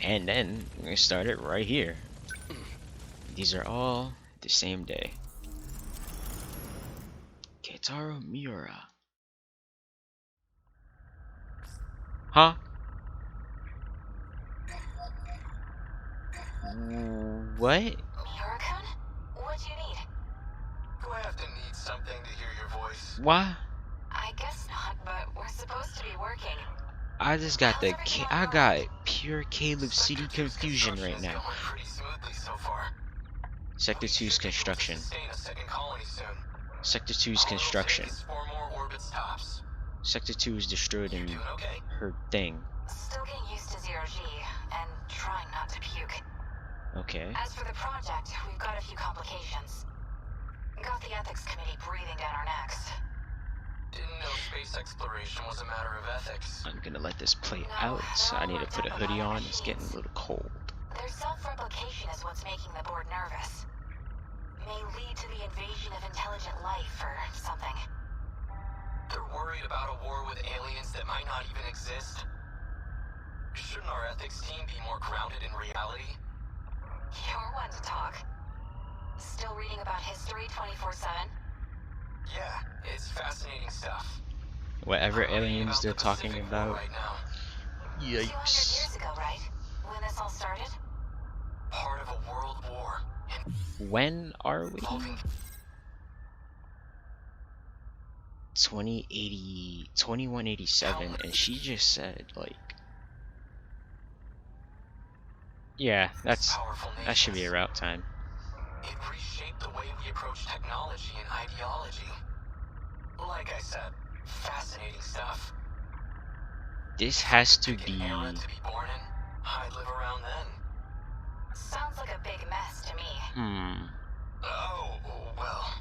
And then we're gonna start it right here. These are all the same day. Keitaro Miura. Huh? What? Miura-kun? What do you need? Do I have to need something to hear your voice? Why? I guess not, but we're supposed to be working. I just got the I got pure Caleb City confusion right now. Going pretty smoothly so far. Sector 2's construction. A second colony soon. Sector 2's construction. 4 more orbits tops. Sector 2 is destroyed in Doing okay? her thing. Still getting used to zero-G, and trying not to puke. Okay. As for the project, we've got a few complications. Got the ethics committee breathing down our necks. Didn't know space exploration was a matter of ethics. I'm gonna let this play out. I need to put a hoodie on. It's getting a little cold. Their self-replication is what's making the board nervous. May lead to the invasion of intelligent life or something. They're worried about a war with aliens that might not even exist. Shouldn't our ethics team be more grounded in reality? You're one to talk. Still reading about history 24/7? Yeah, it's fascinating stuff. Whatever aliens they're talking about. Right now. 200 Yikes. years ago, right? When this all started? Part of a world war. When are we? Involving 2187, and she just said like, yeah, that should be around time. It reshaped the way we approach technology and ideology. Like I said, fascinating stuff. This has to Pick an be. era to be born in. I'd live around then. Sounds like a big mess to me. Oh, well.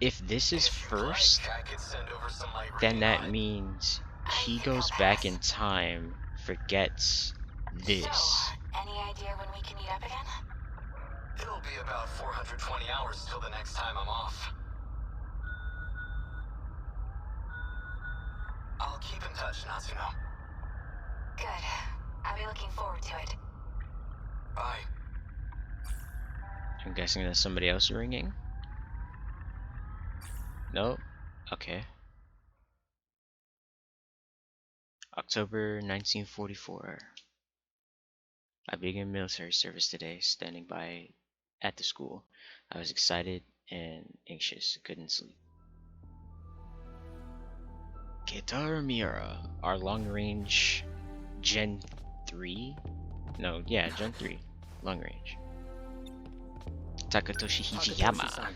If this is If you'd first, like, I could send over some light then reading that on it. means I he think goes I'll back pass. in time, forgets this. So, any idea when we can meet up again? It'll be about 420 hours till the next time I'm off. I'll keep in touch, Natsuno. Good. I'll be looking forward to it. Bye. I'm guessing there's somebody else ringing. Nope. Okay. October 1944. I began military service today, standing by at the school. I was excited and anxious, couldn't sleep. Keitaro Miura, our long-range Gen 3? No, yeah, Gen 3. Long-range. Takatoshi Hijiyama.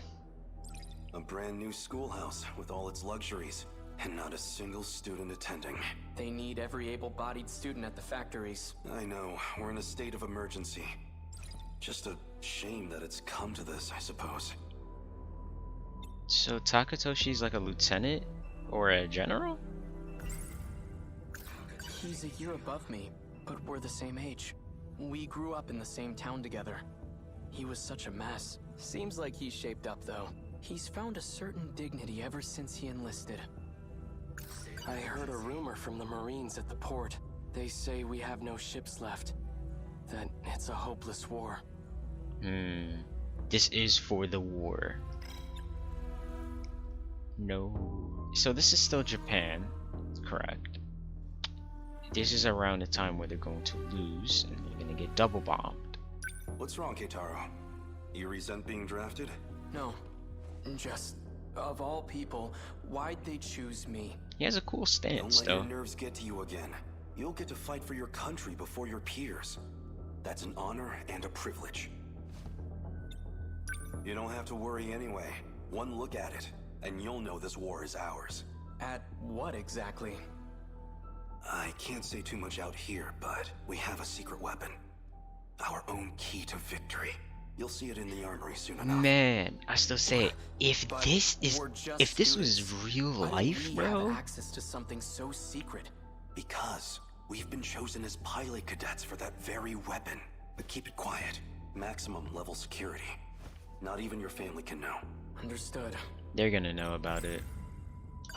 A brand new schoolhouse with all its luxuries, and not a single student attending. They need every able-bodied student at the factories. I know, we're in a state of emergency. Just a shame that it's come to this, I suppose. So Takatoshi's like a lieutenant or a general? He's a year above me, but we're the same age. We grew up in the same town together. He was such a mess. Seems like he's shaped up, though. He's found a certain dignity ever since he enlisted. I heard a rumor from the Marines at the port. They say we have no ships left. That it's a hopeless war. This is for the war. No. So this is still Japan. Correct. This is around the time where they're going to lose and they're gonna get double bombed. What's wrong, Keitaro? You resent being drafted? No. Just, of all people, why'd they choose me? He has a cool stance, Don't let though. your nerves get to you again. You'll get to fight for your country before your peers. That's an honor and a privilege. You don't have to worry anyway. One look at it, and you'll know this war is ours. At what exactly? I can't say too much out here, but we have a secret weapon. Our own key to victory. You'll see it in the armory soon enough. Man, I still say it. If But this is, we're just if this was students. real Why do life, we bro. have access to something so secret? Because we've been chosen as pilot cadets for that very weapon. But keep it quiet. Maximum level security. Not even your family can know. Understood. They're gonna know about it.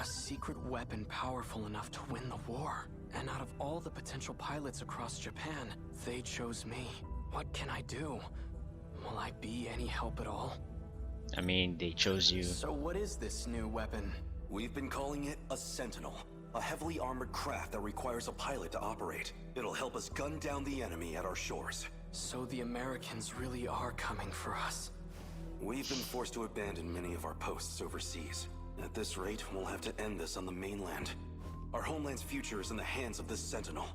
A secret weapon powerful enough to win the war. And out of all the potential pilots across Japan, they chose me. What can I do? Will I be any help at all? I mean, they chose you. So what is this new weapon? We've been calling it a Sentinel. A heavily armored craft that requires a pilot to operate. It'll help us gun down the enemy at our shores. So the Americans really are coming for us. We've been forced to abandon many of our posts overseas. At this rate, we'll have to end this on the mainland. Our homeland's future is in the hands of this Sentinel.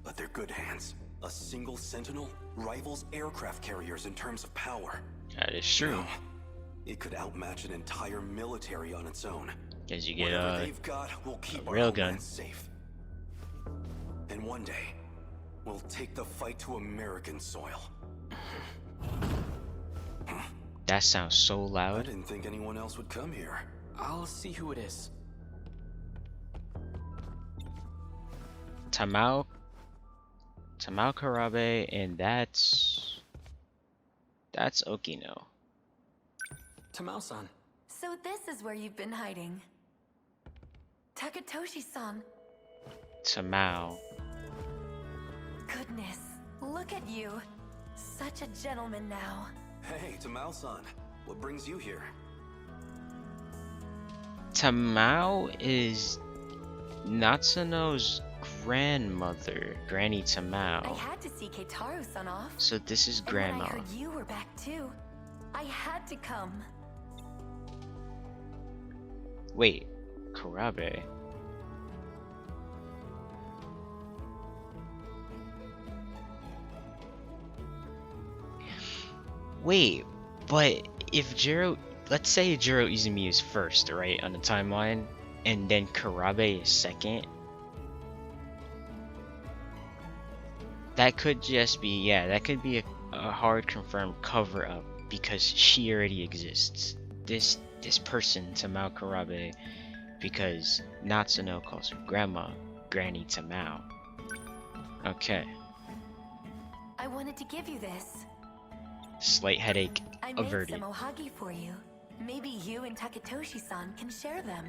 But they're good hands. A single Sentinel rivals aircraft carriers in terms of power. That is true. Now, it could outmatch an entire military on its own. Because you get Whatever they've got, we'll keep our railgun. homeland safe. And one day, we'll take the fight to American soil. That sounds so I loud. didn't think anyone else would come here. I'll see who it is. Tamao Karabe, and that's Okino. Tamao-san. So this is where you've been hiding. Takatoshi-san. Tamao. Goodness, look at you. Such a gentleman now. Hey, Tamao-san. What brings you here? Tamao is Natsuno's grandmother, Granny I Tamao. had to see Keitaro-san off. So this is And when grandma. I heard you were back too, I had to come. Wait, Karabe. Wait, but if let's say Jiro Izumi is first, right, on the timeline, and then Karabe is second, that could just be, yeah, that could be a hard confirmed cover up because she already exists. This person, Tamao Karabe, because Natsuno calls her grandma, Granny Tamao. Okay, I wanted to give you this. slight headache I made averted. some ohagi for you. Maybe you and Takatoshi-san can share them.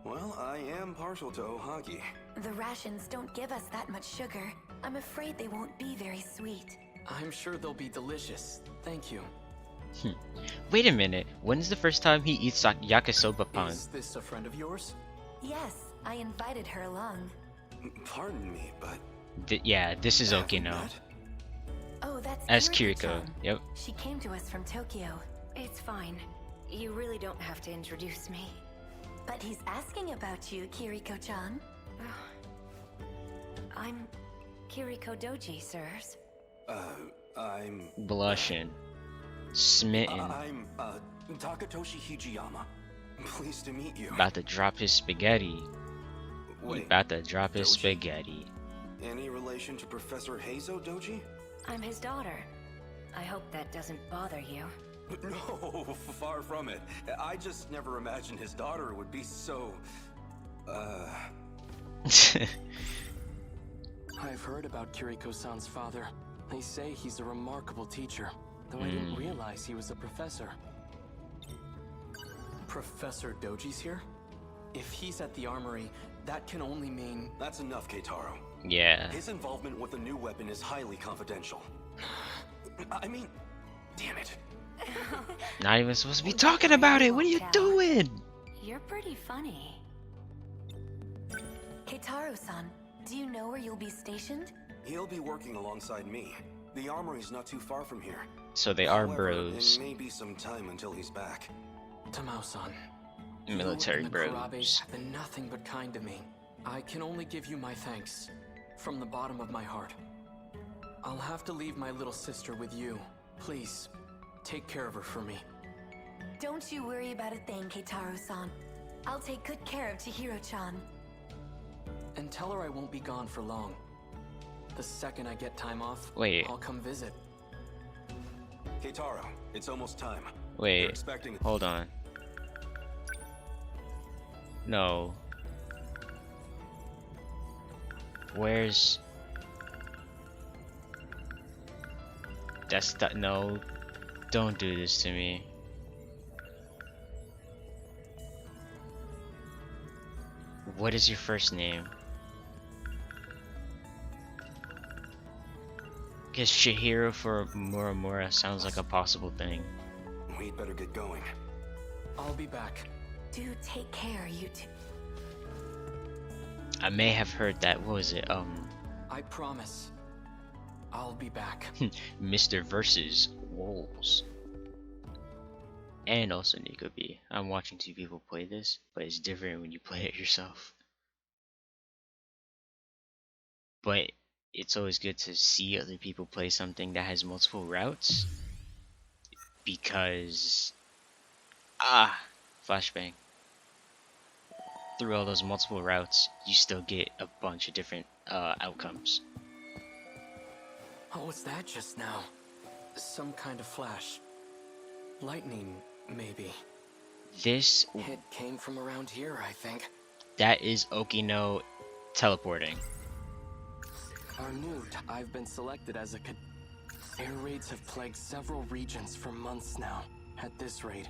Well, I am partial to ohagi. The rations don't give us that much sugar. I'm afraid they won't be very sweet. I'm sure they'll be delicious. Thank you. Wait a minute, when's the first time he eats yakisoba pan? Is this a friend of yours? Yes, I invited her along. Pardon me, but... Yeah, this is haven't Okino. met? Oh, that's As Kiriko. Kiriko-chan. Yep. She came to us from Tokyo. It's fine. You really don't have to introduce me. But he's asking about you, Kiriko-chan. I'm Kiriko Doji, sirs. I'm... Blushing. Smitten. I'm, Takatoshi Hijiyama. Pleased to meet you. About to drop his spaghetti. Wait, About to drop his Doji? spaghetti. any relation to Professor Heizo, Doji? I'm his daughter. I hope that doesn't bother you. No, far from it. I just never imagined his daughter would be so... I've heard about Kiriko-san's father. They say he's a remarkable teacher, though I didn't realize he was a professor. Professor Doji's here? If he's at the armory, that can only mean... That's enough, Keitaro. Yeah. His involvement with the new weapon is highly confidential. I mean, damn it. Not even supposed to be talking about it. What are you doing? You're pretty funny. Keitaro-san, do you know where you'll be stationed? He'll be working alongside me. The armory's not too far from here. So they are However, bros. It may be some time until he's back. Tamao-san. Military you and the Karabes bros. have been nothing but kind to me. I can only give you my thanks. From the bottom of my heart. I'll have to leave my little sister with you. Please, take care of her for me. Don't you worry about a thing, Keitaro-san. I'll take good care of Chihiro-chan. And tell her I won't be gone for long. The second I get time off, Wait. I'll come visit. Keitaro, it's almost time. They're Wait. expecting... Hold on. No. Where's... That's that. No. Don't do this to me. What is your first name? Because Chihiro for Muramura sounds like a possible thing. We'd better get going. I'll be back. Do take care, you two. I may have heard that. What was it? I promise. I'll be back. Mr. versus Wolves. And also Nico B. I'm watching two people play this, but it's different when you play it yourself. But it's always good to see other people play something that has multiple routes, because flashbang, through all those multiple routes you still get a bunch of different outcomes. What was that just now? Some kind of flash. Lightning, maybe. This, It came from around here, I think. that is Okino teleporting. Arnute, I've been selected as a air raids have plagued several regions for months now. At this rate,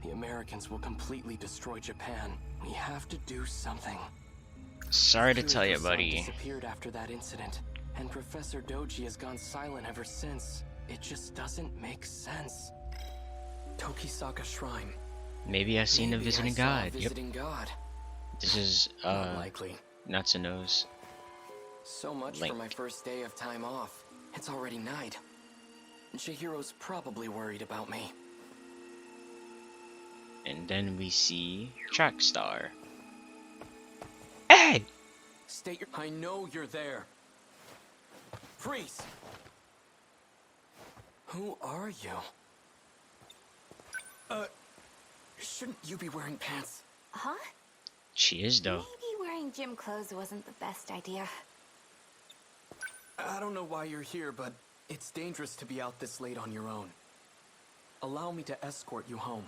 the Americans will completely destroy Japan. We have to do something. Sorry to tell you, Kirito-san buddy. disappeared after that incident, and Professor Doji has gone silent ever since. It just doesn't make sense. Tokisaka Shrine. Maybe I've seen a Maybe visiting I saw a god. Yep. visiting god. This is Not likely. Natsuno's. So much Link. for my first day of time off. It's already night. Chihiro's probably worried about me. And then we see Trackstar. Hey! State your— I know you're there. Freeze! Who are you? Shouldn't you be wearing pants? Huh? She is though. Maybe wearing gym clothes wasn't the best idea. I don't know why you're here, but it's dangerous to be out this late on your own. Allow me to escort you home.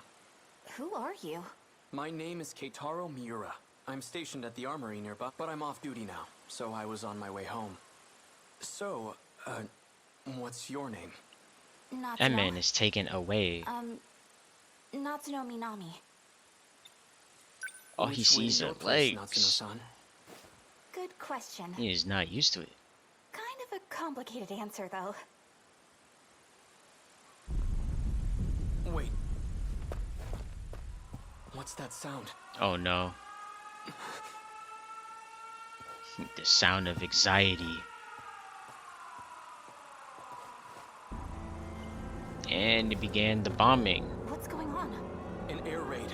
Who are you? My name is Keitaro Miura. I'm stationed at the armory nearby, but I'm off duty now, so I was on my way home. So, what's your name? Natsuno. That man is taken away. Natsuno Minami. All he Which way sees your are place, legs. Natsuno-san? Good question. He is not used to it. Kind of a complicated answer, though. Wait. What's that sound? Oh no. The sound of anxiety. And it began the bombing. What's going on? An air raid.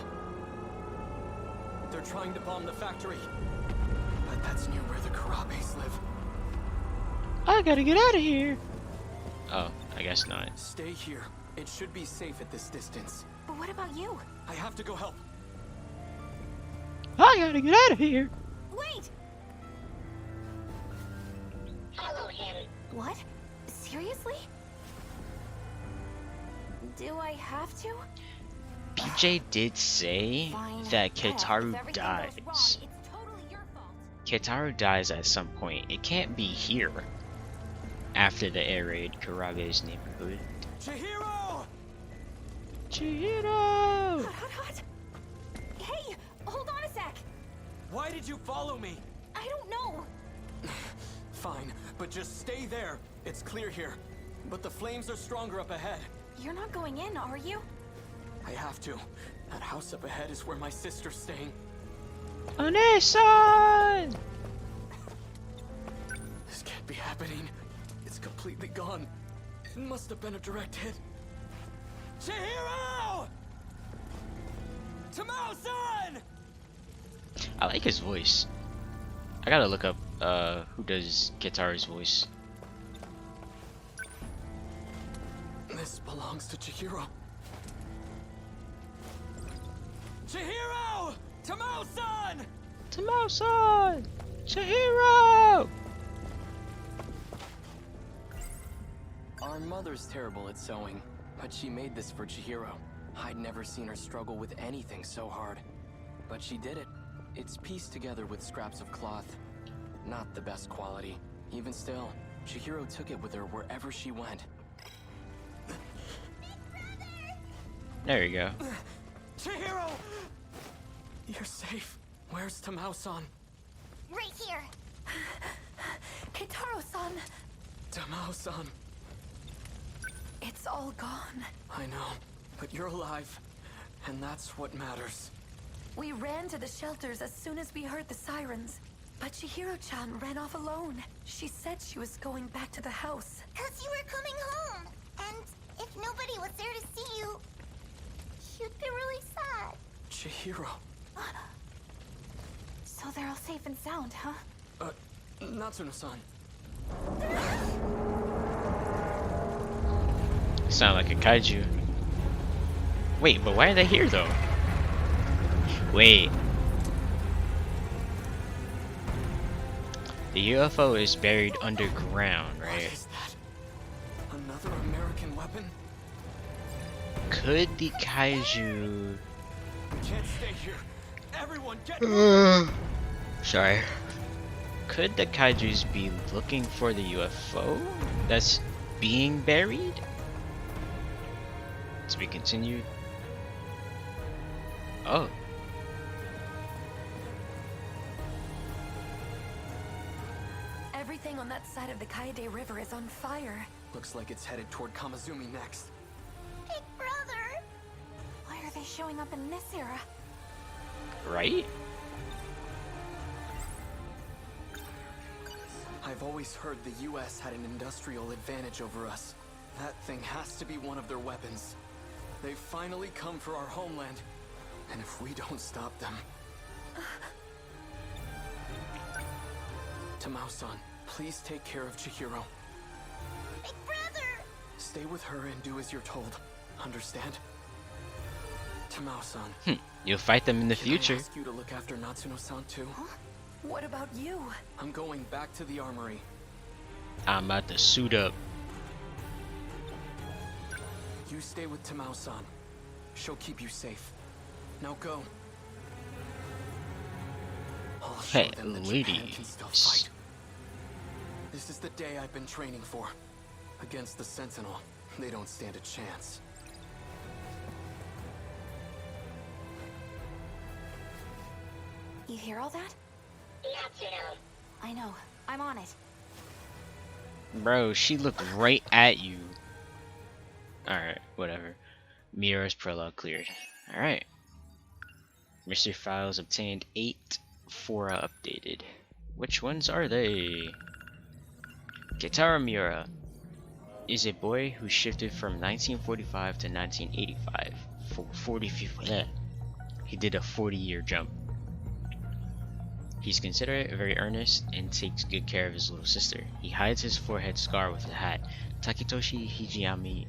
They're trying to bomb the factory. But that's near where the Karabes live. I gotta get out of here. Oh, I guess not. Stay here. It should be safe at this distance. But what about you? I have to go help. I gotta get out of here. Wait! Follow him. What? Seriously? Do I have to? PJ did say Fine. that If Keitaro everything goes dies. wrong, it's totally your fault. Keitaro dies at some point. It can't be here. After the air raid, Karabe's neighborhood. Chihiro! Chihiro! Hot. Hey, hold on a sec. Why did you follow me? I don't know. Fine, but just stay there. It's clear here. But the flames are stronger up ahead. You're not going in, are you? I have to. That house up ahead is where my sister's staying. Onesan! This can't be happening. It's completely gone. It must have been a direct hit. Chihiro! Tamao-san! I like his voice. I gotta look up who does Keitaro's voice. This belongs to Chihiro. Chihiro! Tamao-san! Tamao-san! Chihiro! Our mother's terrible at sewing, but she made this for Chihiro. I'd never seen her struggle with anything so hard. But she did it. It's pieced together with scraps of cloth. Not the best quality. Even still, Chihiro took it with her wherever she went. There you go. Chihiro! You're safe. Where's Tamao-san? Right here. Keitaro-san! Tamao-san. It's all gone. I know, but you're alive. And that's what matters. We ran to the shelters as soon as we heard the sirens. But Chihiro-chan ran off alone. She said she was going back to the house. 'Cause you were coming home. And if nobody was there to see you, you'd be really sad. Chihiro. So they're all safe and sound, huh? Natsuno-san. Sound like a kaiju. Wait, but why are they here though? Wait. The UFO is buried underground, What right? is that? Another American weapon? Could the kaiju... We can't stay here. Everyone get Sorry. Could the kaijus be looking for the UFO that's being buried? To be continued. Oh. Everything on that side of the Kaede River is on fire. Looks like it's headed toward Kamazumi next. Big brother! Why are they showing up in this era? Right? I've always heard the US had an industrial advantage over us. That thing has to be one of their weapons. They've finally come for our homeland. And if we don't stop them... Tamao-san, please take care of Chihiro. Big brother! Stay with her and do as you're told. Understand? Tamao-san. You'll fight them in the Can I future. ask you to look after Natsuno-san too? What about you? I'm going back to the armory. I'm about to suit up. You stay with Tamao-san. She'll keep you safe. Now go. I'll show Hey, them that Japan can still ladies. fight. This is the day I've been training for. Against the Sentinel, they don't stand a chance. You hear all that? Natsuno. I know. I'm on it. Bro, she looked right at you. Alright, whatever. Miura's prologue cleared. Alright. Mystery files obtained. 8 fora updated. Which ones are they? Keitaro Miura is a boy who shifted from 1945 to 1985 for 40. He did a 40-year jump. He's considerate, very earnest, and takes good care of his little sister. He hides his forehead scar with a hat. Taketoshi Hijiyama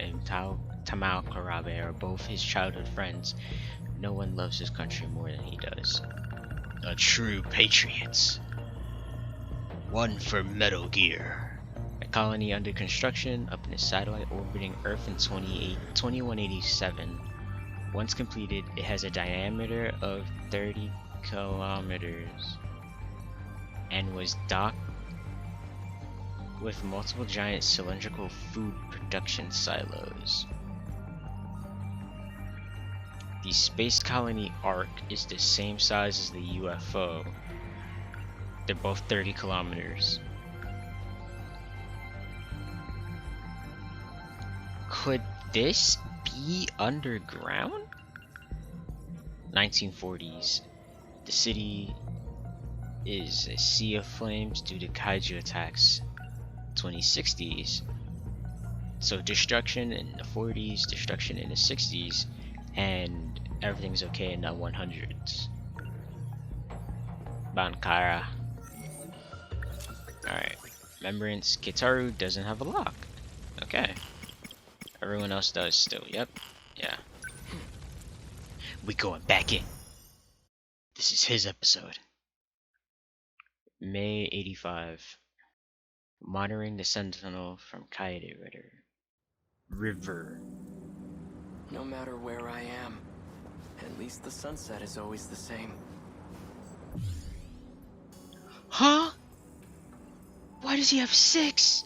and Tamao Karabe are both his childhood friends. No one loves his country more than he does. A true patriot. One for Metal Gear. A colony under construction up in a satellite orbiting Earth in 2187. Once completed, it has a diameter of 30 kilometers and was docked with multiple giant cylindrical food production silos. The space colony Ark is the same size as the UFO. They're both 30 kilometers. Could this be underground? 1940s. The city is a sea of flames due to kaiju attacks. 2060s. So destruction in the 40s, destruction in the 60s, and everything's okay in the 100s. Bankara. Alright. Remembrance, Keitaro doesn't have a lock. Okay. Everyone else does still, yep. Yeah. We going back in. This is his episode. May 85. Monitoring the Sentinel from Kaede River. No matter where I am, at least the sunset is always the same. Huh? Why does he have 6?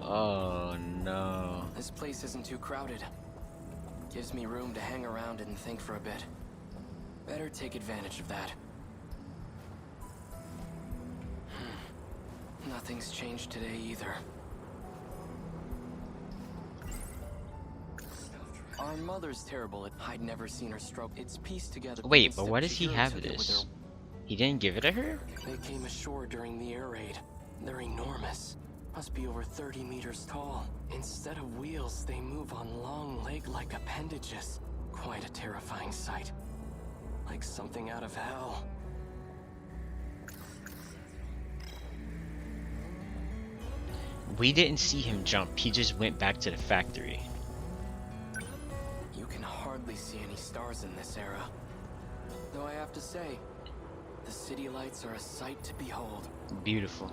Oh no. This place isn't too crowded. Gives me room to hang around and think for a bit. Better take advantage of that. Nothing's changed today either. Our mother's terrible. I'd never seen her stroke. It's pieced together. Wait, but why does he Chihiro have took it with this? her. He didn't give it to her? They came ashore during the air raid. They're enormous. Must be over 30 meters tall. Instead of wheels, they move on long leg-like appendages. Quite a terrifying sight. Like something out of hell. We didn't see him jump. He just went back to the factory. You can hardly see any stars in this era. Though I have to say, the city lights are a sight to behold. Beautiful.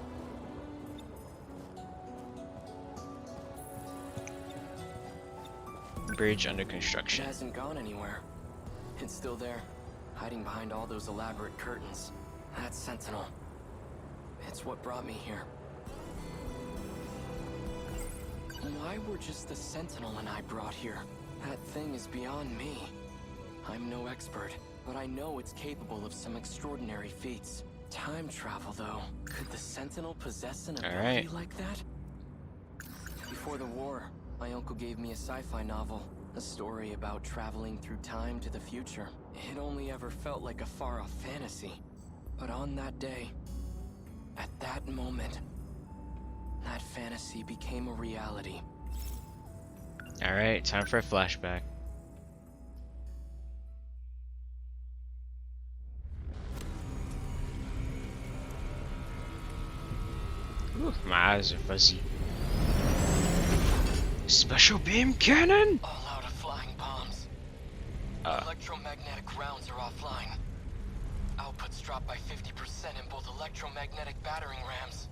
Bridge under It construction. hasn't gone anywhere. It's still there, hiding behind all those elaborate curtains. That Sentinel. It's what brought me here. Why were just the Sentinel and I brought here? That thing is beyond me. I'm no expert, but I know it's capable of some extraordinary feats. Time travel, though. Could the Sentinel possess an ability like that? Before the war, my uncle gave me a sci-fi novel. A story about traveling through time to the future. It only ever felt like a far-off fantasy. But on that day, at that moment, that fantasy became a reality. Alright, time for a flashback. Ooh, my eyes are fuzzy. Special beam cannon! All out of flying bombs. Electromagnetic rounds are offline. Outputs dropped by 50% in both electromagnetic battering rams.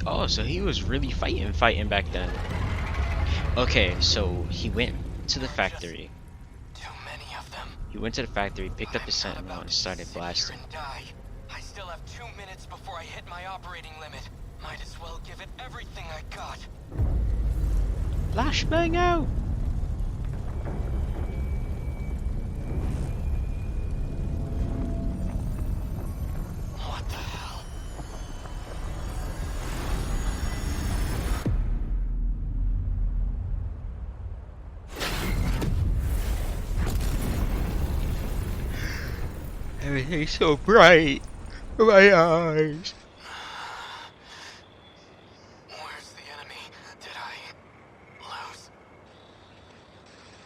Oh, so he was really fighting back then. Okay, so he went to the factory. Too many of them. He went to the factory, picked up the Sentinel, about and to started sit here blasting. and die. I still have 2 minutes before I hit my operating limit. Might as well give it everything I got. Flashbang out! What the hell? Everything's so bright. My eyes. Where's the enemy? Did I lose?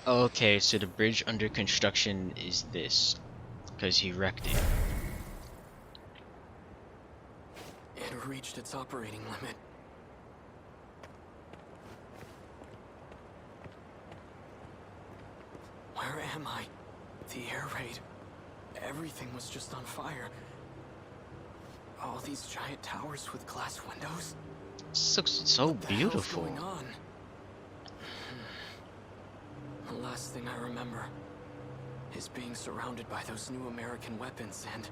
Okay, so the bridge under construction is this. Because he wrecked it. It reached its operating limit. Where am I? The air raid. Everything was just on fire. All these giant towers with glass windows. So What the hell's beautiful. going on? The last thing I remember is being surrounded by those new American weapons and...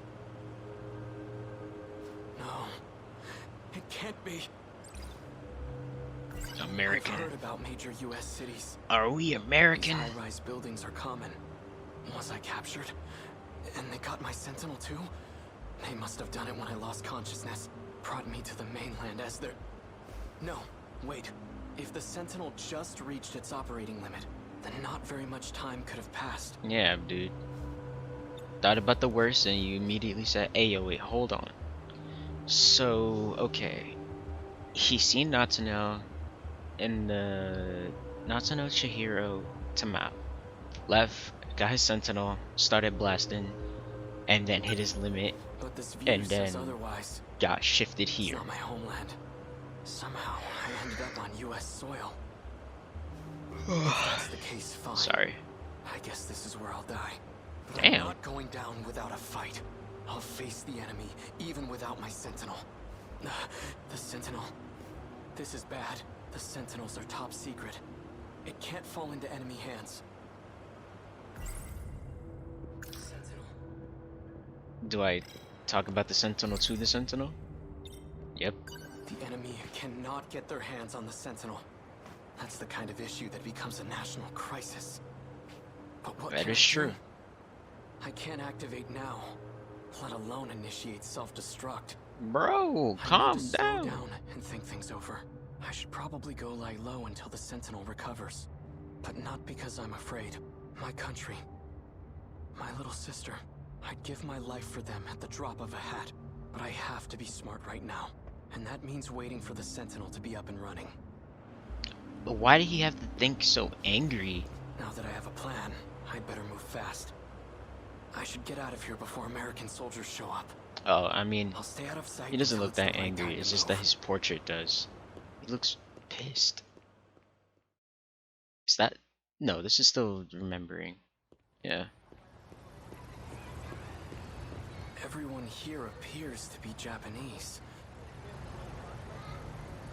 No. It can't be. American. I've heard about major U.S. cities. Are we American? These high-rise buildings are common. Was I captured? And they got my Sentinel too? They must have done it when I lost consciousness. Brought me to the mainland as their... No, wait. If the Sentinel just reached its operating limit, then not very much time could have passed. Yeah, dude. Thought about the worst and you immediately said, hey, yo, wait, hold on. So, okay. He's seen Natsuno in the Natsuno Chihiro Tamao. Left, got his Sentinel, started blasting, and then hit his limit, But this view and says then otherwise. got shifted It's here. not my homeland. Somehow, I ended up on U.S. soil. If that's the case, fine. Sorry. I guess this is where I'll die. But Damn. I'm not going down without a fight. I'll face the enemy, even without my Sentinel. The Sentinel. This is bad. The Sentinels are top secret. It can't fall into enemy hands. Sentinel. Do I talk about the Sentinel to the Sentinel? Yep. The enemy cannot get their hands on the Sentinel. That's the kind of issue that becomes a national crisis. But what That can is I true. do? I can't activate now, let alone initiate self-destruct. Bro, I need calm to slow down. down and think things over. I should probably go lie low until the Sentinel recovers. But not because I'm afraid. My country, my little sister, I'd give my life for them at the drop of a hat. But I have to be smart right now. And that means waiting for the Sentinel to be up and running. But why did he have to think so angry? Now that I have a plan, I'd better move fast. I should get out of here before American soldiers show up. Oh, I mean, I'll stay out of sight. he doesn't until look it's the that right angry. time It's to just move. that his portrait does. He looks pissed. Is that? No, this is still remembering. Yeah. Everyone here appears to be Japanese.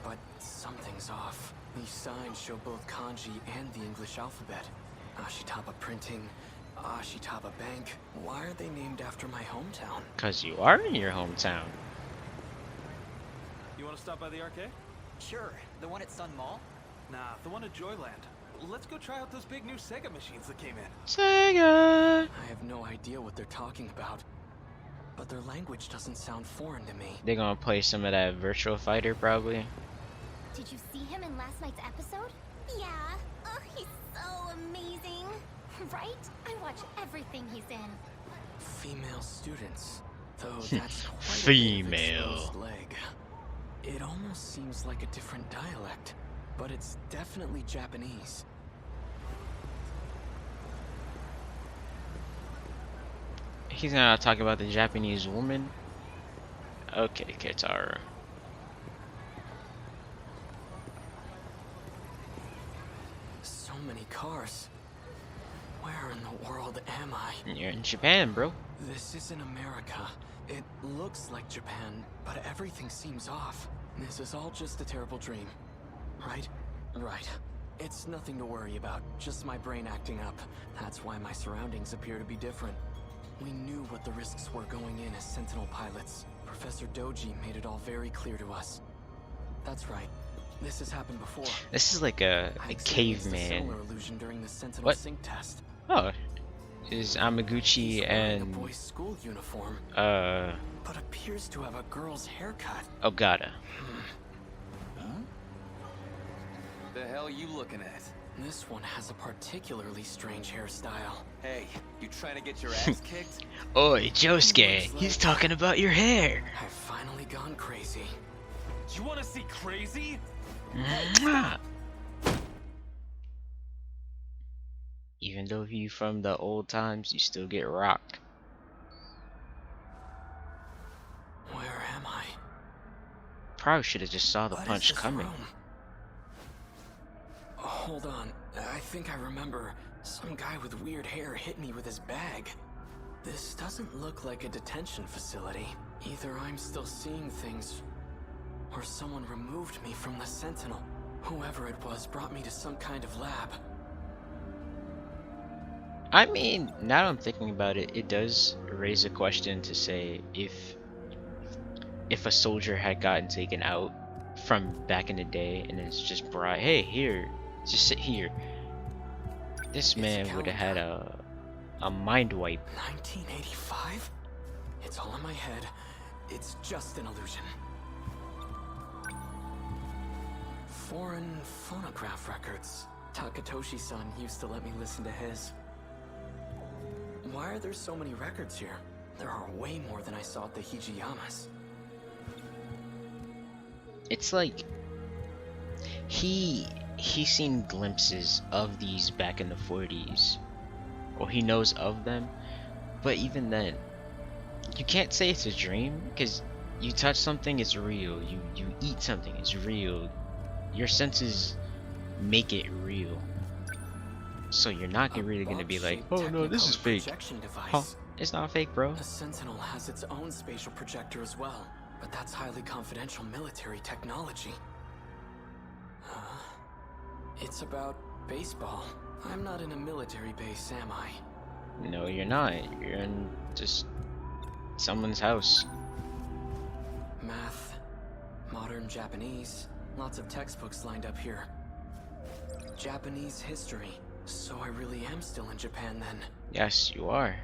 But something's off. These signs show both kanji and the English alphabet. Ashitaba Printing, Ashitaba Bank. Why are they named after my hometown? Cause you are in your hometown. You want to stop by the arcade? Sure, the one at Sun Mall? Nah, the one at Joyland. Let's go try out those big new Sega machines that came in. Sega! I have no idea what they're talking about. But their language doesn't sound foreign to me. They're gonna play some of that Virtual Fighter probably. Did you see him in last night's episode? Yeah. Oh, he's so amazing. Right? I watch everything he's in. Female students. Though that's quite Female. a bit of exposed leg. It almost seems like a different dialect, but it's definitely Japanese. He's gonna talk about the Japanese woman. Okay, Keitaro. So many cars. Where in the world am I? You're in Japan, bro. This isn't America. It looks like Japan, but everything seems off. This is all just a terrible dream. Right? Right. It's nothing to worry about, just my brain acting up. That's why my surroundings appear to be different. We knew what the risks were going in as Sentinel pilots. Professor Doji made it all very clear to us. That's right. This has happened before. This is like a I experienced a caveman. similar illusion during the Sentinel What? sync test. Oh, is He's Amaguchi wearing a and boy's school uniform, uh but appears to have a girl's haircut. Ogata. The hell you looking at? This one has a particularly strange hairstyle. Hey, you trying to get your ass kicked? Oi, Josuke, he's talking about your hair. I've finally gone crazy. You want to see crazy? Mwah. Even though you from the old times, you still get rocked. Where am I? Probably should have just saw the What is punch this coming. room? Hold on. I think I remember some guy with weird hair hit me with his bag. This doesn't look like a detention facility. Either I'm still seeing things, or someone removed me from the Sentinel. Whoever it was brought me to some kind of lab. I mean, now that I'm thinking about it, it does raise a question to say if a soldier had gotten taken out from back in the day and it's just brought, hey, here, just sit here. This man would have had a mind wipe. 1985? It's all in my head. It's just an illusion. Foreign phonograph records. Takatoshi-san used to let me listen to his. Why are there so many records here? There are way more than I saw at the Hijiyamas. It's like he's seen glimpses of these back in the 40s, or he knows of them, but even then, you can't say it's a dream because you touch something, it's real. You eat something, it's real. Your senses make it real. So you're not really gonna be like, oh no, this is fake. Huh? It's not fake, bro. The Sentinel has its own spatial projector as well, but that's highly confidential military technology. It's about baseball. I'm not in a military base, am I? No, you're not. You're in just someone's house. Math, modern Japanese, lots of textbooks lined up here. Japanese history. So I really am still in Japan then. Yes, you are.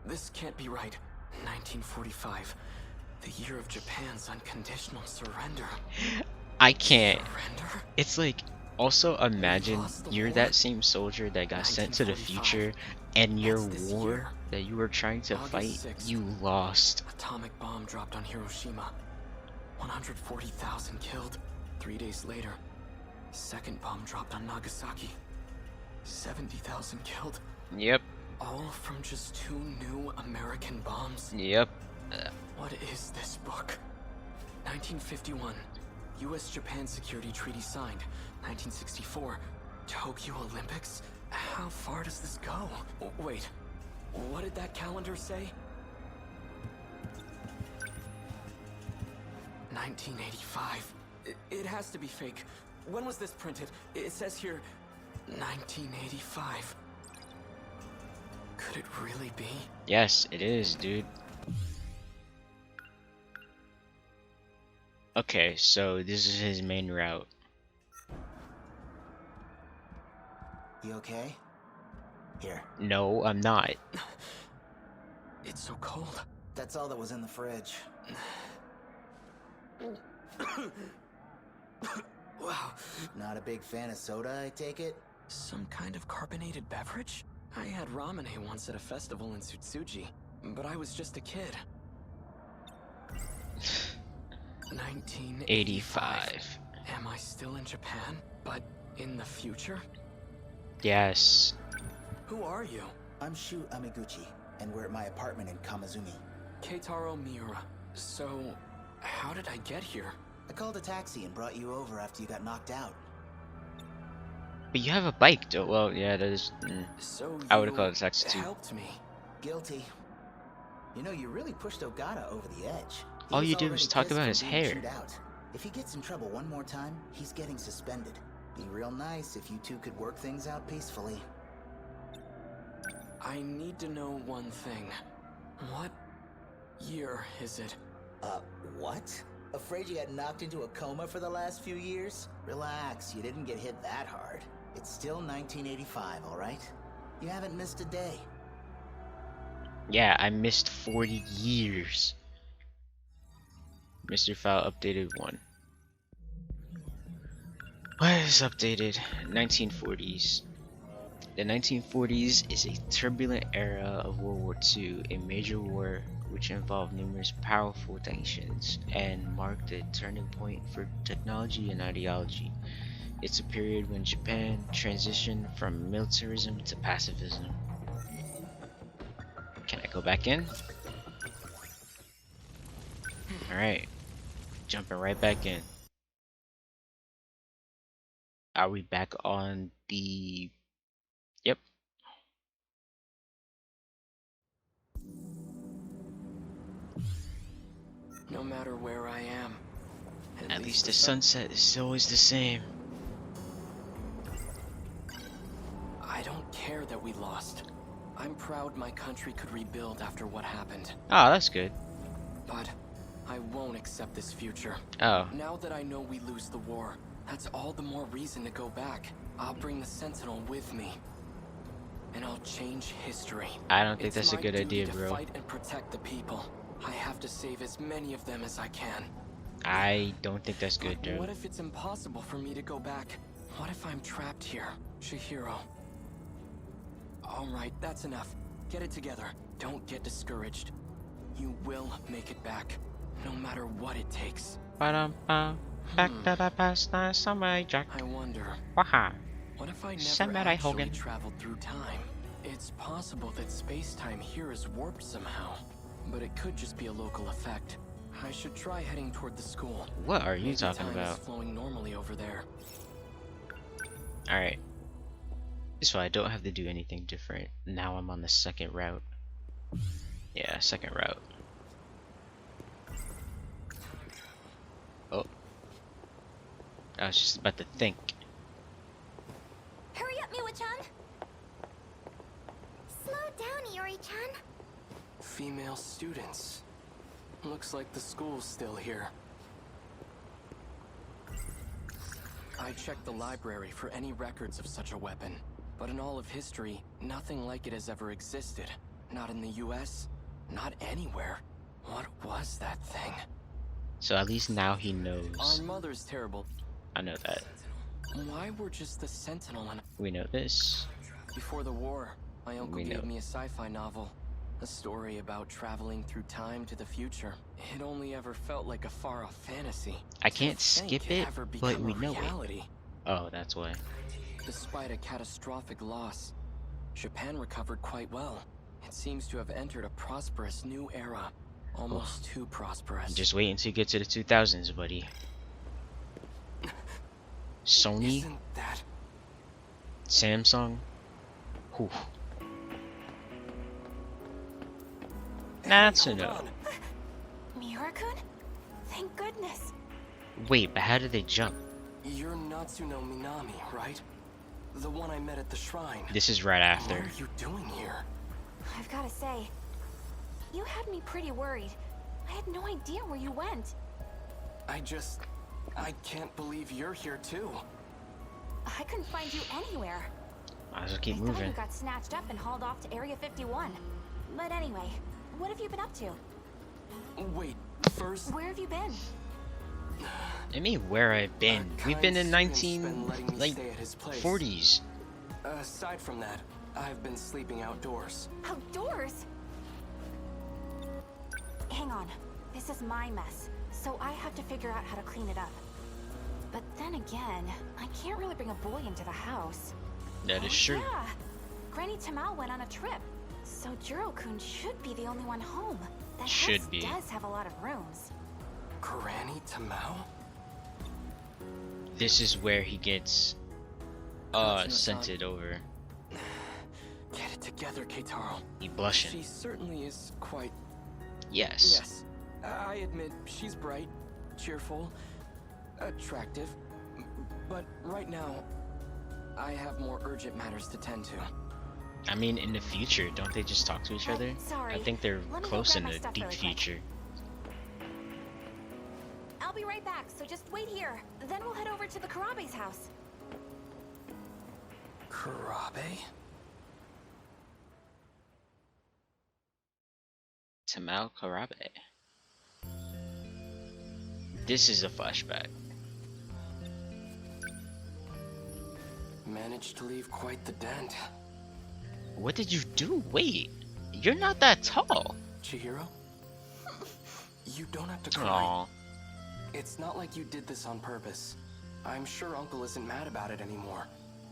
This can't be right. 1945. The year of Japan's unconditional surrender. I can't. Surrender? It's like, also imagine lost the you're war? that same soldier that got sent to the 1945. future, and your That's this war year. that you were trying to August fight, 6th. you lost. Atomic bomb dropped on Hiroshima. 140,000 killed. 3 days later, second bomb dropped on Nagasaki. 70,000 killed. Yep, All from just 2 new American bombs. yep. What is this book? 1951. U.S.-Japan Security Treaty signed. 1964. Tokyo Olympics? How far does this go? Wait, what did that calendar say? 1985. It has to be fake. When was this printed? It says here 1985. Could it really be? Yes, it is, dude. Okay, so this is his main route. You okay? Here. No, I'm not. It's so cold. That's all that was in the fridge. Wow. Not a big fan of soda, I take it? Some kind of carbonated beverage? I had ramen once at a festival in Tsutsuji, but I was just a kid. 1985. 85. Am I still in Japan, but in the future? Yes. Who are you? I'm Shu Amiguchi, and we're at my apartment in Kamazumi. Keitaro Miura. So, how did I get here? I called a taxi and brought you over after you got knocked out. But you have a bike, though. Well, yeah, that is. So I would have you called a taxi too. helped me. Guilty. You know, you really pushed Ogata over the edge. He All was you did was already talk pissed about from his being hair. chewed out. If he gets in trouble one more time, he's getting suspended. Be real nice if you two could work things out peacefully. I need to know one thing. What year is it? What? Afraid you got knocked into a coma for the last few years? Relax, you didn't get hit that hard. It's still 1985, alright? You haven't missed a day. Yeah, I missed 40 years. Mr. File updated 1. What is updated? 1940s. The 1940s is a turbulent era of World War II, a major war which involved numerous powerful nations and marked a turning point for technology and ideology. It's a period when Japan transitioned from militarism to pacifism. Can I go back in? Alright. Jumping right back in. Are we back on the... Yep. No matter where I am. At least the sunset is always the same. I don't care that we lost. I'm proud my country could rebuild after what happened. Ah, that's good. But I won't accept this future. Oh. Now that I know we lose the war, that's all the more reason to go back. I'll bring the Sentinel with me. And I'll change history. I don't think that's a good idea, to bro. Fight and protect the people. I have to save as many of them as I can. I don't think that's good, But dude. what if it's impossible for me to go back? What if I'm trapped here, Chihiro? Alright, that's enough. Get it together. Don't get discouraged. You will make it back, no matter what it takes. Back to the past, nice Samurai Jack. I wonder, Waha. what if I never Samurai actually Hogan. traveled through time? It's possible that space-time here is warped somehow, but it could just be a local effect. I should try heading toward the school. What are you Maybe talking time about? is flowing normally over there. Alright. So I don't have to do anything different. Now I'm on the second route. Yeah, second route. Oh. I was just about to think. Hurry up, Miura-chan! Slow down, Iori-chan. Female students. Looks like the school's still here. I checked the library for any records of such a weapon, but in all of history, nothing like it has ever existed. Not in the US, not anywhere. What was that thing? So at least now he knows. Our mother's terrible. I know that. Why were just the Sentinel and... We know this. Before the war, my uncle We know. gave me a sci-fi novel. A story about traveling through time to the future. It only ever felt like a far-off fantasy. I can't skip it, but we know reality. it. Oh, that's why. Despite a catastrophic loss, Japan recovered quite well. It seems to have entered a prosperous new era. Almost too prosperous. Just wait until you get to the 2000s, buddy. Sony, Isn't that... Samsung. Whew. That's a no. Miura-kun? Thank goodness. Wait, but how did they jump? You're Natsuno Minami, right? The one I met at the shrine. This is right after. What are you doing here? I've got to say, you had me pretty worried. I had no idea where you went. I can't believe you're here too. I couldn't find you anywhere. Might as well keep I thought moving. you got snatched up and hauled off to Area 51. But anyway, what have you been up to? Wait, first... Where have you been? I mean, where I've been. We've been in 40s. Aside from that, I've been sleeping outdoors. Outdoors? Hang on. This is my mess, so I have to figure out how to clean it up. But then again, I can't really bring a boy into the house. That is true. Yeah. Granny Tamao went on a trip, so Jiro-kun should be the only one home. The Should house be. does have a lot of rooms. Granny Tamao? This is where he gets sent it over. Get it together, Keitaro. He blushing. She certainly is quite... Yes. Yes. I admit, she's bright, cheerful, attractive. But right now, I have more urgent matters to tend to. I mean, in the future, don't they just talk to each other? Sorry. I think they're Let me go close grab in my the stuff deep really quick. future. I'll be right back, so just wait here. Then we'll head over to the Karabe's house. Karabe? Tamao Karabe. This is a flashback. Managed to leave quite the dent. What did you do? Wait, you're not that tall. Chihiro? You don't have to cry. Aww. It's not like you did this on purpose. I'm sure Uncle isn't mad about it anymore.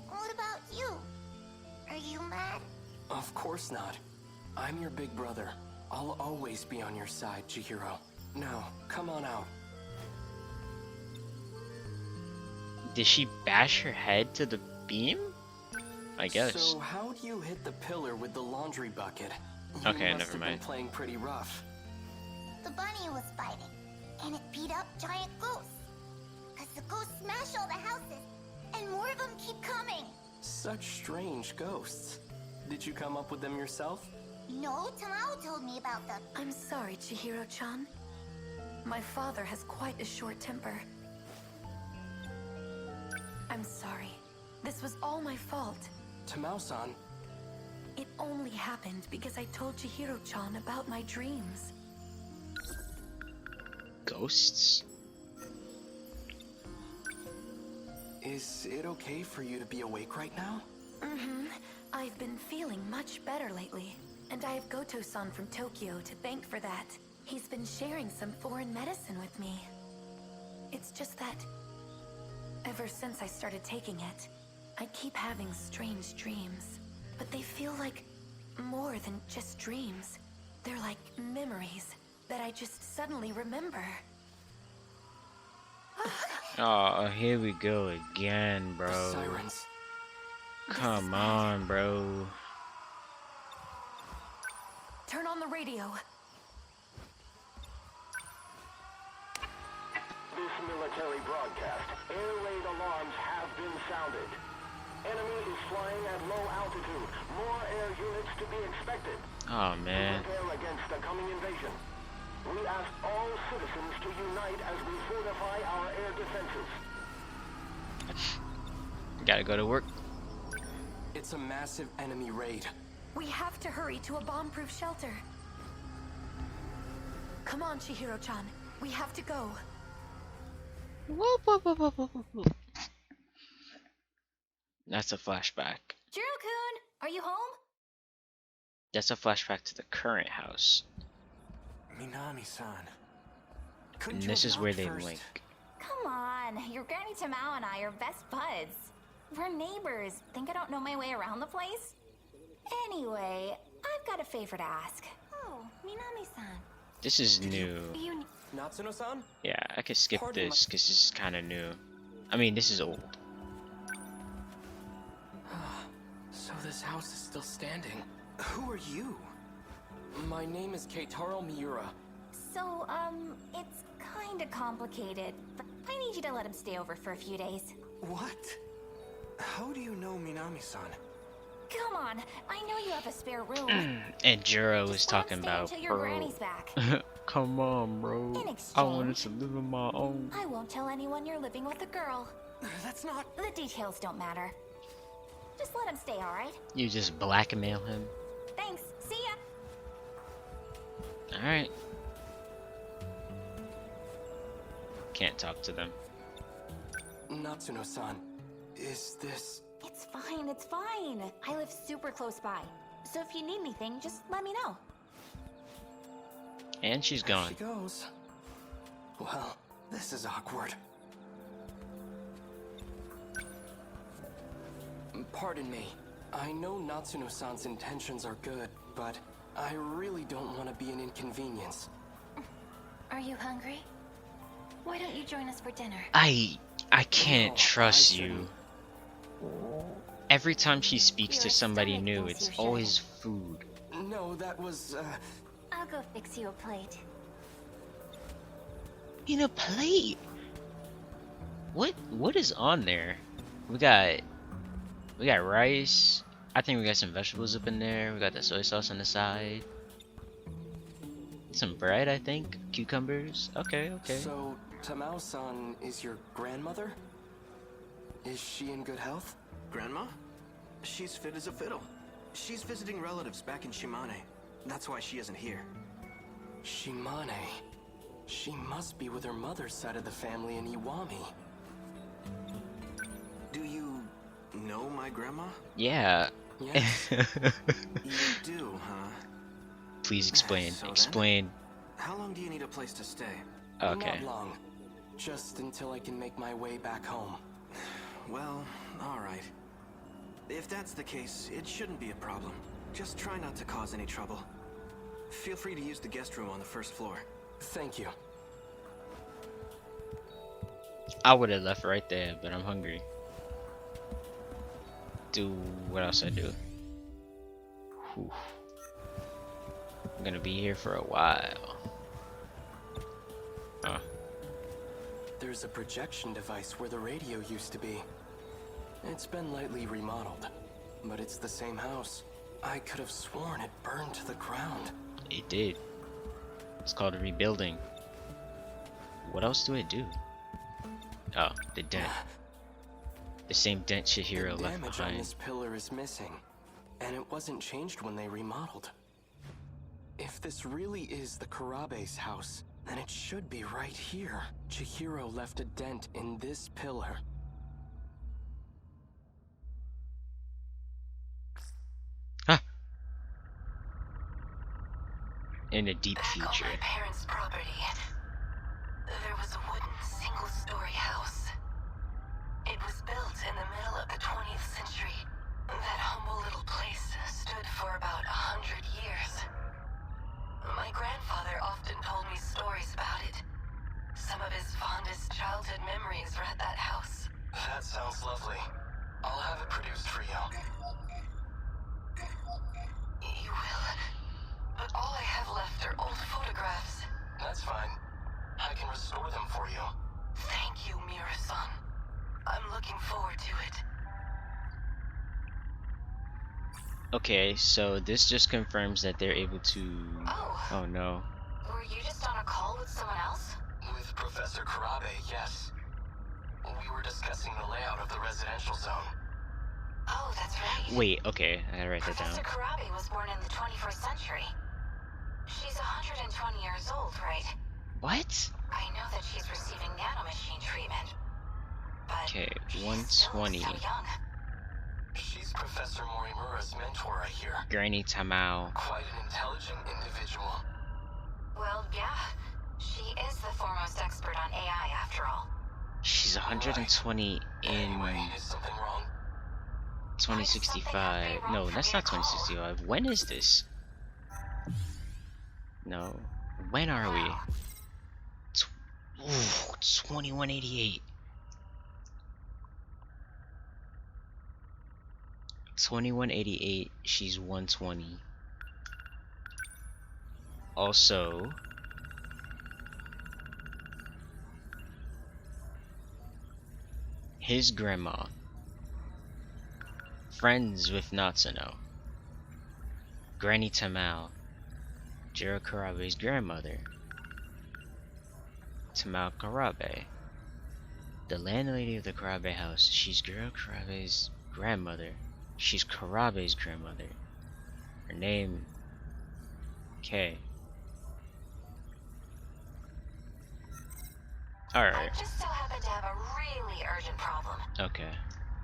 What about you? Are you mad? Of course not. I'm your big brother. I'll always be on your side, Chihiro. Now, come on out. Did she bash her head to the beam? I guess. So how do you hit the pillar with the laundry bucket? Okay, You must never have mind. been playing pretty rough. The bunny was fighting, and it beat up giant ghosts. Cause the ghosts smash all the houses, and more of them keep coming. Such strange ghosts. Did you come up with them yourself? No, Tamao told me about them. I'm sorry, Chihiro-chan. My father has quite a short temper. I'm sorry. This was all my fault. Tamao-san, It only happened because I told Chihiro-chan about my dreams. Ghosts? is it okay for you to be awake right now? Mm-hmm. I've been feeling much better lately. And I have Goto-san from Tokyo to thank for that. He's been sharing some foreign medicine with me. It's just that... ever since I started taking it, I keep having strange dreams. But they feel like more than just dreams. They're like memories that I just suddenly remember. Oh, here we go again, bro. The sirens. Come on, bro. Turn on the radio. This military broadcast. Air raid alarms have been sounded. Enemy is flying at low altitude. More air units to be expected. Oh, man. Prepare against the coming invasion. We ask all citizens to unite as we fortify our air defenses. Gotta go to work. It's a massive enemy raid. We have to hurry to a bomb-proof shelter. Come on, Chihiro-chan. We have to go. Whoop, whoop, whoop, whoop, whoop, whoop. That's a flashback. Jiro-kun, are you home? That's a flashback to the current house. Minami-san. And this is where they link. Come on, your Granny Tamao and I are best buds. We're neighbors. Think I don't know my way around the place? Anyway, I've got a favor to ask. Oh, Minami-san. This is new. Natsuno-san? Yeah, I could skip this because this is kind of new. I mean, this is old. So this house is still standing. Who are you? My name is Keitaro Miura. So, it's kinda complicated, but I need you to let him stay over for a few days. What? How do you know Minami-san? Come on, I know you have a spare room. And Jiro was Just let him talking stay about, until your bro. granny's back. Come on, bro. In I wanted exchange, to live on my own. I won't tell anyone you're living with a girl. That's not... The details don't matter. Just let him stay, alright? You just blackmail him. Thanks, see ya! Alright. Can't talk to them. Natsuno-san, is this... It's fine, it's fine. I live super close by. So if you need anything, just let me know. And she's There gone. she goes. Well, this is awkward. Pardon me. I know Natsuno-san's intentions are good, but I really don't want to be an inconvenience. Are you hungry? Why don't you join us for dinner? I can't No, trust I you. Every time she speaks to Your somebody stomach new, thinks it's you always food. No, that was, I'll go fix you a plate. In a plate? What is on there? We got rice. I think we got some vegetables up in there. We got the soy sauce on the side. Some bread, I think. Cucumbers. Okay. So, Tamao-san is your grandmother? Is she in good health? Grandma? She's fit as a fiddle. She's visiting relatives back in Shimane. That's why she isn't here. Shimane. She must be with her mother's side of the family in Iwami. Do you know my grandma? Yeah. Yes. You do, huh? Please explain. So then, Explain. how long do you need a place to stay? Okay. Not long. Just until I can make my way back home. Well, alright. If that's the case, it shouldn't be a problem. Just try not to cause any trouble. Feel free to use the guest room on the first floor. Thank you. I would have left right there, but I'm hungry. Do what else I do? Whew. I'm gonna be here for a while. There's a projection device where the radio used to be. It's been lightly remodeled, but it's the same house. I could have sworn it burned to the ground. It did. It's called rebuilding. What else do it do? Oh, the dent. The same dent Chihiro The left damage on behind. this pillar is missing, and it wasn't changed when they remodeled. If this really is the Kurabe's house, then it should be right here. Chihiro left a dent in this pillar. In a deep Back future. on my parents' property, there was a wooden single-story house. It was built in the middle of the 20th century. That humble little place stood for about 100 years. My grandfather often told me stories about it. Some of his fondest childhood memories were at that house. That sounds lovely. I'll have it produced for you. You will. But all I have left are old photographs. That's fine. I can restore them for you. Thank you, Miura-san. I'm looking forward to it. Okay, so this just confirms that they're able to... Oh no. Were you just on a call with someone else? With Professor Kurabe, yes. We were discussing the layout of the residential zone. Oh, that's right. Wait, okay, I gotta write that down. Professor Karabe was born in the 21st century. She's 120 years old, right? What? I know that she's receiving nanomachine treatment. But Okay, she 120. still looks so young. She's Professor Morimura's mentor, I hear. Granny Tamao. Quite an intelligent individual. Well, yeah. She is the foremost expert on AI, after all. She's 120 in Anyway, is something wrong? 2065. No, that's not 2065. When is this? No. When are we? Ooh, 2188. 2188. She's 120. Also, his grandma, friends with Natsuno, Granny Tamao, Jiro Karabe's grandmother, Tamao Karabe, the landlady of the Karabe house. She's Jiro Karabe's grandmother. She's Karabe's grandmother. Her name, Kay. Alright. I just so happen to have a really urgent problem. Okay.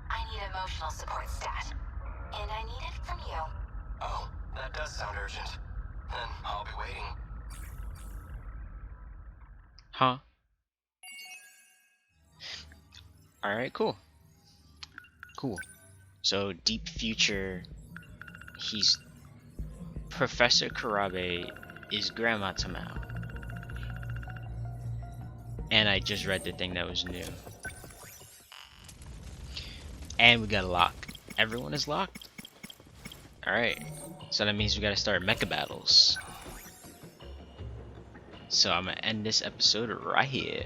I need emotional support stat. And I need it from you. Oh, that does sound urgent. Then I'll be waiting. Huh? Alright, cool. Cool. So, Deep Future, he's... Professor Karabe is Grandma Tamao. And I just read the thing that was new. And we got a lock. Everyone is locked? Alright. So that means we gotta start mecha battles. So I'm gonna end this episode right here.